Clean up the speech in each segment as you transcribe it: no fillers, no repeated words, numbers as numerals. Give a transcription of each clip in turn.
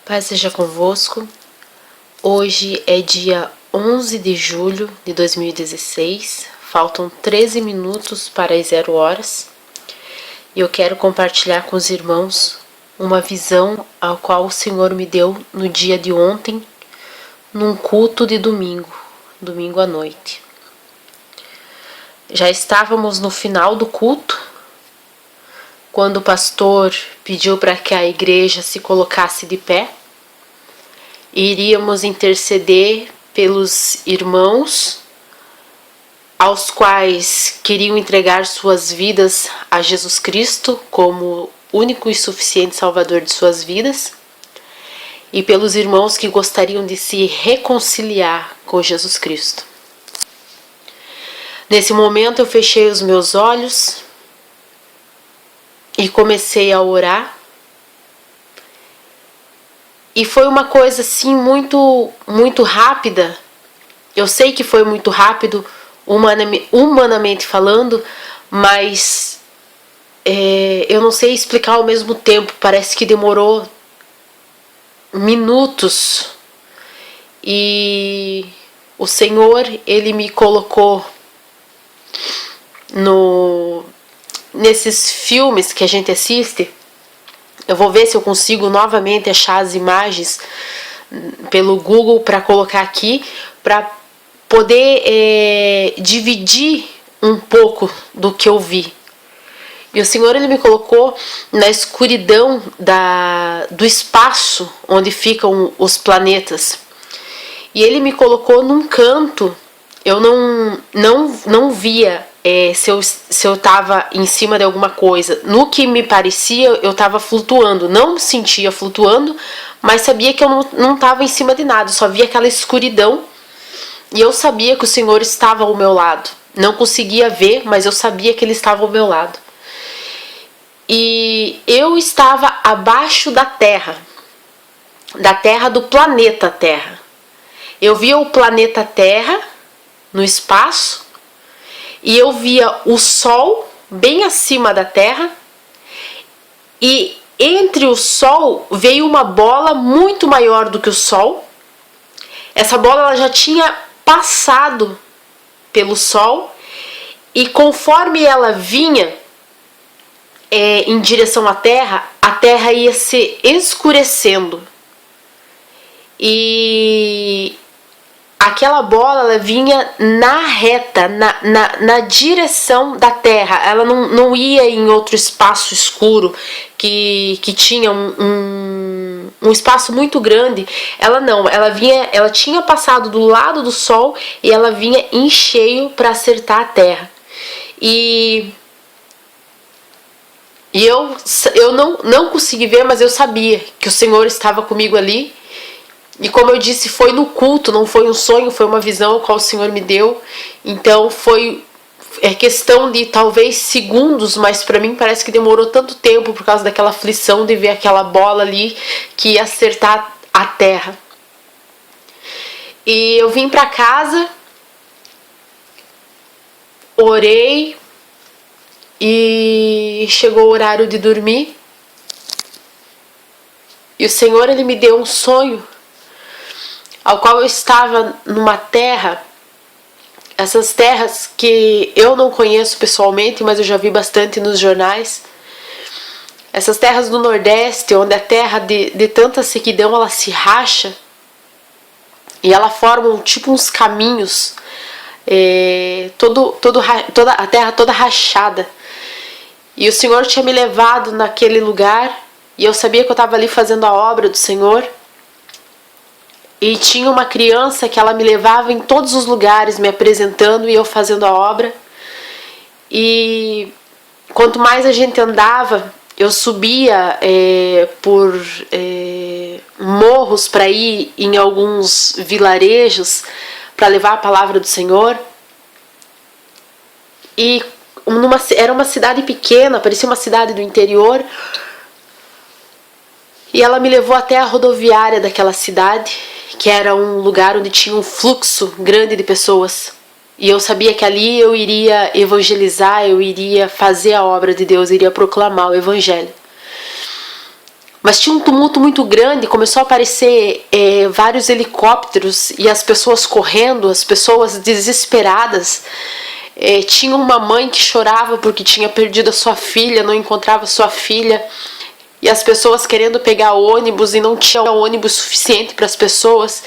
Paz seja convosco. Hoje é dia 11 de julho de 2016. Faltam 13 minutos para as 0 horas. E eu quero compartilhar com os irmãos uma visão a qual o Senhor me deu no dia de ontem, num culto de domingo à noite. Já estávamos no final do culto, quando o pastor pediu para que a igreja se colocasse de pé. E iríamos interceder pelos irmãos aos quais queriam entregar suas vidas a Jesus Cristo como único e suficiente Salvador de suas vidas, e pelos irmãos que gostariam de se reconciliar com Jesus Cristo. Nesse momento eu fechei os meus olhos e comecei a orar. E foi uma coisa assim muito rápida. Eu sei que foi muito rápido, humanamente falando, mas eu não sei explicar ao mesmo tempo. Parece que demorou minutos. E o Senhor, Ele me colocou nesses filmes que a gente assiste. Eu vou ver se eu consigo novamente achar as imagens pelo Google para colocar aqui, para poder dividir um pouco do que eu vi. E o Senhor, Ele me colocou na escuridão do espaço onde ficam os planetas. E Ele me colocou num canto. Eu não via se eu estava em cima de alguma coisa. No que me parecia, eu estava flutuando. Não me sentia flutuando, mas sabia que eu não estava em cima de nada. Só via aquela escuridão. E eu sabia que o Senhor estava ao meu lado. Não conseguia ver, mas eu sabia que Ele estava ao meu lado. E eu estava abaixo da Terra do planeta Terra. Eu via o planeta Terra no espaço, e eu via o Sol bem acima da Terra, e entre o Sol veio uma bola muito maior do que o Sol. Essa bola ela já tinha passado pelo Sol, e conforme ela vinha em direção à Terra, a Terra ia se escurecendo. E aquela bola ela vinha na reta, na direção da Terra. Ela não ia em outro espaço escuro que tinha um espaço muito grande. Ela tinha passado do lado do Sol e ela vinha em cheio para acertar a Terra. E eu não consegui ver, mas eu sabia que o Senhor estava comigo ali. E como eu disse, foi no culto, não foi um sonho, foi uma visão que o Senhor me deu. Então foi questão de talvez segundos, mas para mim parece que demorou tanto tempo por causa daquela aflição de ver aquela bola ali que ia acertar a terra. E eu vim para casa, orei e chegou o horário de dormir. E o Senhor, Ele me deu um sonho ao qual eu estava numa terra, essas terras que eu não conheço pessoalmente, mas eu já vi bastante nos jornais. Essas terras do Nordeste, onde a terra de tanta sequidão ela se racha e ela forma tipo uns caminhos, toda a terra toda rachada. E o Senhor tinha me levado naquele lugar e eu sabia que eu estava ali fazendo a obra do Senhor. E tinha uma criança que ela me levava em todos os lugares, me apresentando e eu fazendo a obra. E quanto mais a gente andava, eu subia por morros para ir em alguns vilarejos para levar a palavra do Senhor. E era uma cidade pequena, parecia uma cidade do interior. E ela me levou até a rodoviária daquela cidade, que era um lugar onde tinha um fluxo grande de pessoas. E eu sabia que ali eu iria evangelizar, eu iria fazer a obra de Deus, eu iria proclamar o evangelho. Mas tinha um tumulto muito grande, começou a aparecer vários helicópteros e as pessoas correndo, as pessoas desesperadas. Tinha uma mãe que chorava porque tinha perdido a sua filha, não encontrava sua filha. E as pessoas querendo pegar ônibus e não tinha ônibus suficiente para as pessoas.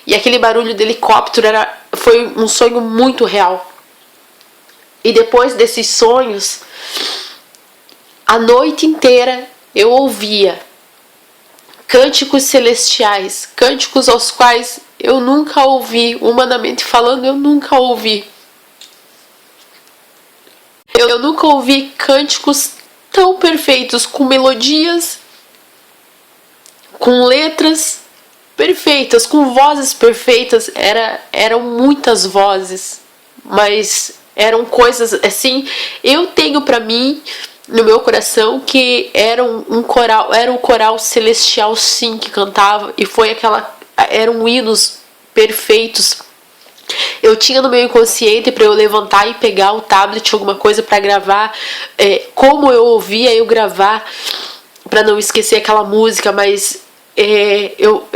E aquele barulho de helicóptero foi um sonho muito real. E depois desses sonhos, a noite inteira eu ouvia cânticos celestiais, cânticos aos quais eu nunca ouvi, humanamente falando, eu nunca ouvi. Eu nunca ouvi cânticos tão perfeitos, com melodias, com letras perfeitas, com vozes perfeitas. Eram muitas vozes, mas eram coisas assim. Eu tenho pra mim, no meu coração, que era um coral, era um coral celestial, sim, que cantava, e eram hinos perfeitos. Eu tinha no meu inconsciente para eu levantar e pegar o tablet, alguma coisa para gravar, como eu ouvia, eu gravar, para não esquecer aquela música, mas eu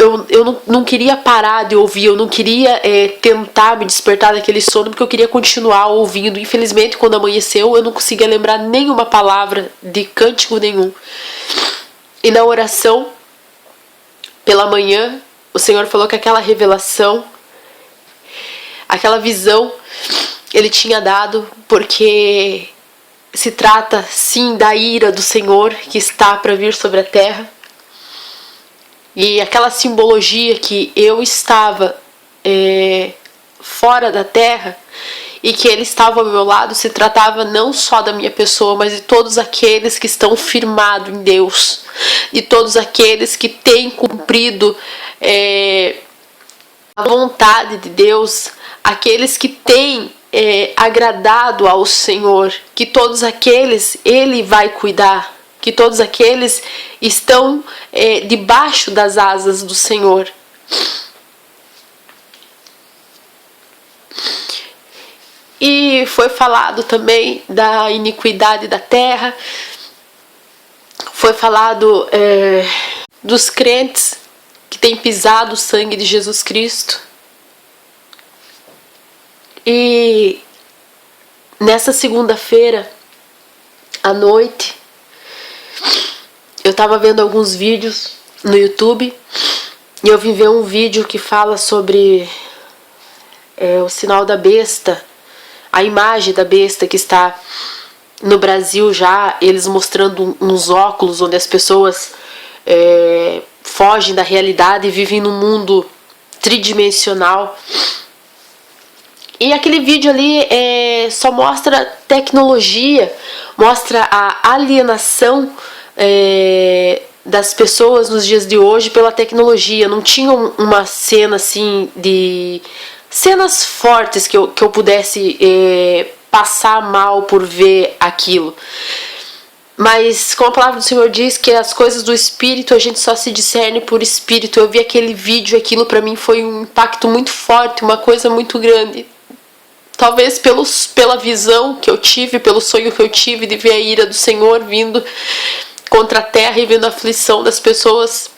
não queria parar de ouvir, eu não queria tentar me despertar daquele sono, porque eu queria continuar ouvindo. Infelizmente, quando amanheceu, eu não conseguia lembrar nenhuma palavra de cântico nenhum. E na oração, pela manhã, o Senhor falou que aquela revelação, aquela visão, Ele tinha dado porque se trata, sim, da ira do Senhor que está para vir sobre a terra. E aquela simbologia que eu estava fora da terra e que Ele estava ao meu lado, se tratava não só da minha pessoa, mas de todos aqueles que estão firmados em Deus, de todos aqueles que têm cumprido a vontade de Deus, aqueles que têm agradado ao Senhor, que todos aqueles Ele vai cuidar, que todos aqueles estão debaixo das asas do Senhor. E foi falado também da iniquidade da terra, foi falado dos crentes que têm pisado o sangue de Jesus Cristo. E nessa segunda-feira à noite, eu estava vendo alguns vídeos no YouTube e eu vim ver um vídeo que fala sobre o sinal da besta, a imagem da besta que está no Brasil já, eles mostrando uns óculos onde as pessoas fogem da realidade e vivem num mundo tridimensional. E aquele vídeo ali só mostra tecnologia, mostra a alienação das pessoas nos dias de hoje pela tecnologia. Não tinha uma cena assim de cenas fortes que eu pudesse passar mal por ver aquilo. Mas como a palavra do Senhor diz que as coisas do Espírito a gente só se discerne por Espírito. Eu vi aquele vídeo, aquilo para mim foi um impacto muito forte, uma coisa muito grande. Talvez pela visão que eu tive, pelo sonho que eu tive de ver a ira do Senhor vindo contra a terra e vendo a aflição das pessoas.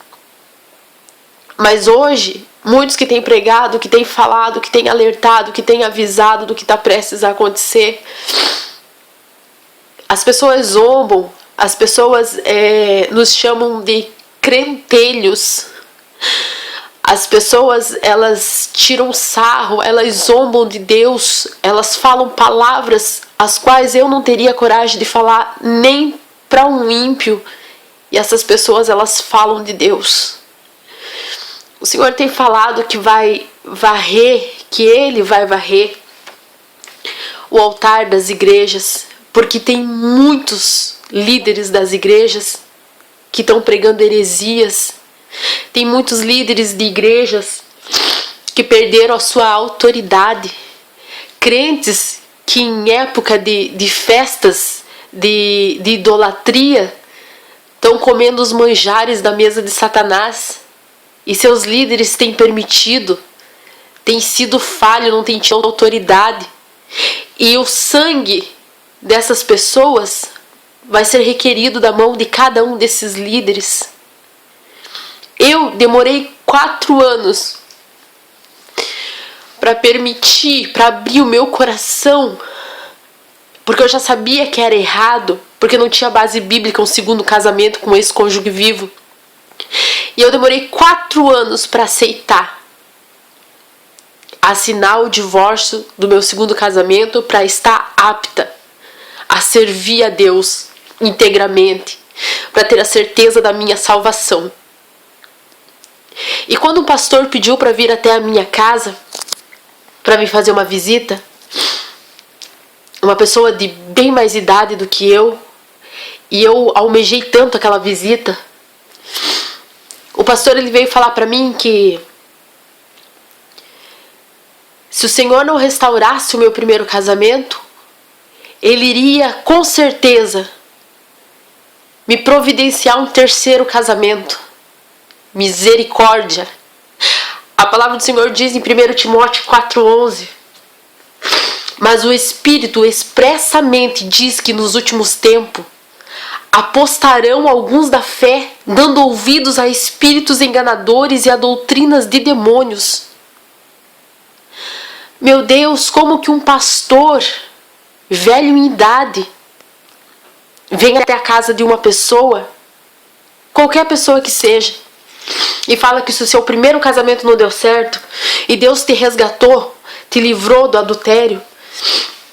Mas hoje, muitos que têm pregado, que têm falado, que têm alertado, que têm avisado do que está prestes a acontecer, as pessoas zombam, as pessoas nos chamam de crentelhos. As pessoas, elas tiram sarro, elas zombam de Deus, elas falam palavras as quais eu não teria coragem de falar nem para um ímpio. E essas pessoas, elas falam de Deus. O Senhor tem falado que vai varrer, que Ele vai varrer o altar das igrejas, porque tem muitos líderes das igrejas que estão pregando heresias. Tem muitos líderes de igrejas que perderam a sua autoridade. Crentes que em época de festas, de idolatria, estão comendo os manjares da mesa de Satanás. E seus líderes têm permitido, têm sido falho, não têm tido autoridade. E o sangue dessas pessoas vai ser requerido da mão de cada um desses líderes. eu demorei 4 anos para permitir, para abrir o meu coração, porque eu já sabia que era errado, porque não tinha base bíblica um segundo casamento com esse cônjuge vivo. E eu demorei 4 anos para aceitar, assinar o divórcio do meu segundo casamento, para estar apta a servir a Deus integramente, para ter a certeza da minha salvação. E quando um pastor pediu para vir até a minha casa, para me fazer uma visita, uma pessoa de bem mais idade do que eu, e eu almejei tanto aquela visita, o pastor ele veio falar para mim que se o Senhor não restaurasse o meu primeiro casamento, Ele iria com certeza me providenciar um terceiro casamento. Misericórdia! A palavra do Senhor diz em 1 Timóteo 4,11: mas o Espírito expressamente diz que nos últimos tempos apostarão alguns da fé, dando ouvidos a espíritos enganadores e a doutrinas de demônios. Meu Deus, como que um pastor velho em idade vem até a casa de uma pessoa, qualquer pessoa que seja, e fala que se o seu primeiro casamento não deu certo e Deus te resgatou, te livrou do adultério,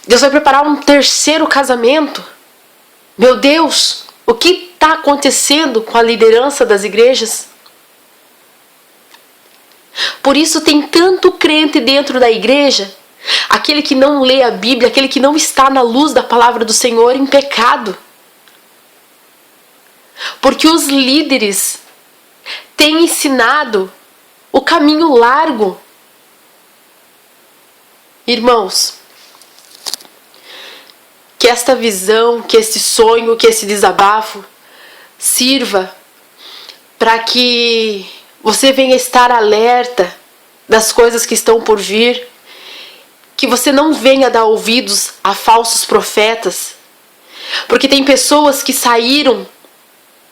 Deus vai preparar um terceiro casamento? Meu Deus, o que está acontecendo com a liderança das igrejas? Por isso tem tanto crente dentro da igreja, aquele que não lê a Bíblia, aquele que não está na luz da palavra do Senhor, em pecado. Porque os líderes têm ensinado o caminho largo. Irmãos, que esta visão, que esse sonho, que esse desabafo sirva para que você venha estar alerta das coisas que estão por vir, que você não venha dar ouvidos a falsos profetas, porque tem pessoas que saíram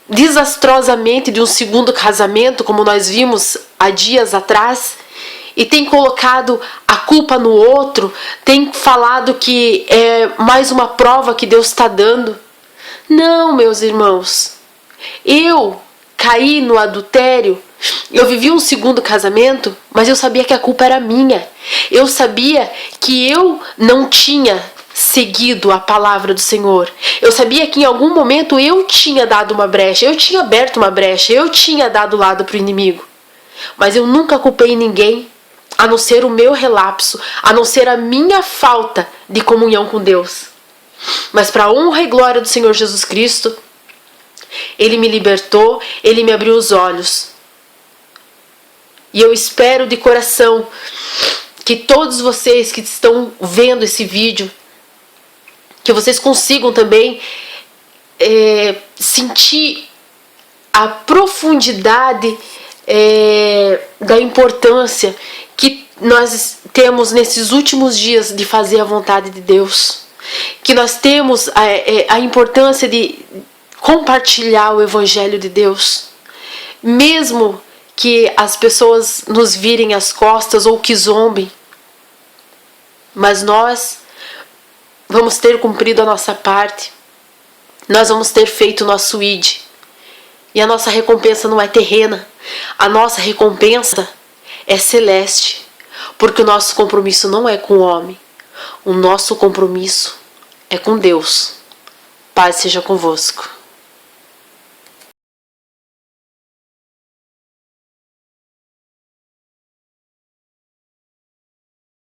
desastrosamente de um segundo casamento, como nós vimos há dias atrás, e tem colocado a culpa no outro, tem falado que é mais uma prova que Deus está dando. Não, meus irmãos, eu caí no adultério, eu vivi um segundo casamento, mas eu sabia que a culpa era minha. Eu sabia que eu não tinha seguido a palavra do Senhor. Eu sabia que em algum momento eu tinha dado uma brecha, eu tinha aberto uma brecha, eu tinha dado lado para o inimigo. Mas eu nunca culpei ninguém, a não ser o meu relapso, a não ser a minha falta de comunhão com Deus. Mas para a honra e glória do Senhor Jesus Cristo, Ele me libertou, Ele me abriu os olhos. E eu espero de coração que todos vocês que estão vendo esse vídeo, que vocês consigam também sentir a profundidade da importância que nós temos nesses últimos dias de fazer a vontade de Deus. Que nós temos a importância de compartilhar o Evangelho de Deus. Mesmo que as pessoas nos virem as costas ou que zombem. Mas nós vamos ter cumprido a nossa parte. Nós vamos ter feito o nosso id. E a nossa recompensa não é terrena. A nossa recompensa é celeste. Porque o nosso compromisso não é com o homem. O nosso compromisso é com Deus. Paz seja convosco.